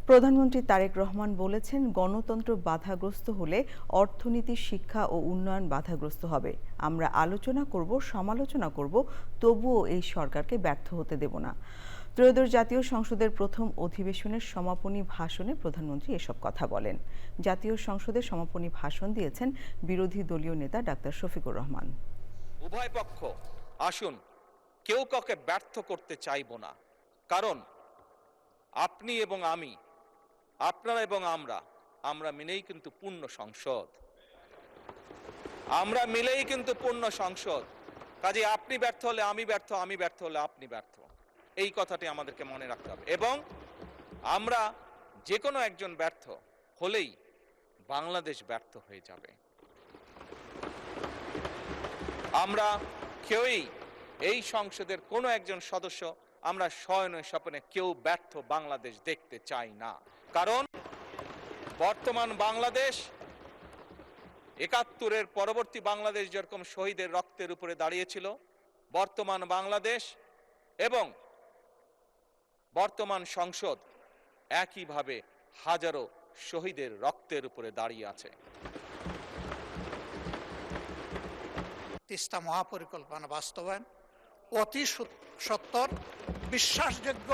প্রধানমন্ত্রী তারেক রহমান বলেছেন, গণতন্ত্র বাধাগ্রস্ত হলে অর্থনীতি, শিক্ষা ও উন্নয়ন বাধাগ্রস্ত হবে। আমরা আলোচনা করব, সমালোচনা করব, তবুও এই সরকারকে ব্যর্থ হতে দেব না। ত্রয়োদশ জাতীয় সংসদের প্রথম অধিবেশনের সমাপনী ভাষণে প্রধানমন্ত্রী এসব কথা বলেন। জাতীয় সংসদের সমাপনী ভাষণ দিয়েছেন বিরোধী দলীয় নেতা ডাক্তার শফিকুর রহমান। উভয় পক্ষ আসুন, কেউ কাউকে ব্যর্থ করতে চাইব না, কারণ আপনি এবং আমি, আপনারা এবং আমরা মিলেই কিন্তু পূর্ণ সংসদ। আমরা মিলেই কিন্তু পূর্ণ সংসদ। কাজে আপনি ব্যর্থ হলে আমি ব্যর্থ, আমি ব্যর্থ হলে আপনি ব্যর্থ। এই কথাটি আমাদেরকে মনে রাখতে হবে। এবং আমরা যে কোনো একজন ব্যর্থ হলেই বাংলাদেশ ব্যর্থ হয়ে যাবে। আমরা কেউই, এই সংসদের কোনো একজন সদস্য, আমরা শয়নে স্বপ্নে কেউ ব্যর্থ বাংলাদেশ দেখতে চাই না। কারণ বর্তমান বাংলাদেশ ৭১-এর পরবর্তী বাংলাদেশ যেরকম শহীদের রক্তের উপরে দাঁড়িয়েছিল, বর্তমান বাংলাদেশ এবং বর্তমান সংসদ একইভাবে হাজারো শহীদের রক্তের উপরে দাঁড়িয়ে আছে। তিস্তা মহাপরিকল্পনা বাস্তবায়ন অতি সত্বর, বিশ্বাসযোগ্য,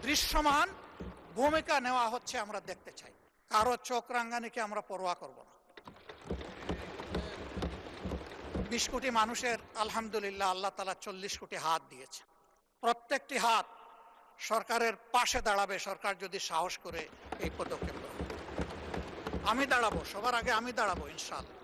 দৃশ্যমান ভূমিকা নেওয়া হচ্ছে, আমরা দেখতে চাই। কারো চোখ রাঙ্গানিকে আমরা পরোয়া করব না। ২০ কোটি মানুষের আলহামদুলিল্লাহ আল্লাহ তাআলা ৪০ কোটি হাত দিয়েছে। প্রত্যেকটি হাত সরকারের পাশে দাঁড়াবে, সরকার যদি সাহস করে এই পদক্ষেপ। আমি দাঁড়াবো, সবার আগে আমি দাঁড়াবো ইনশাআল্লাহ।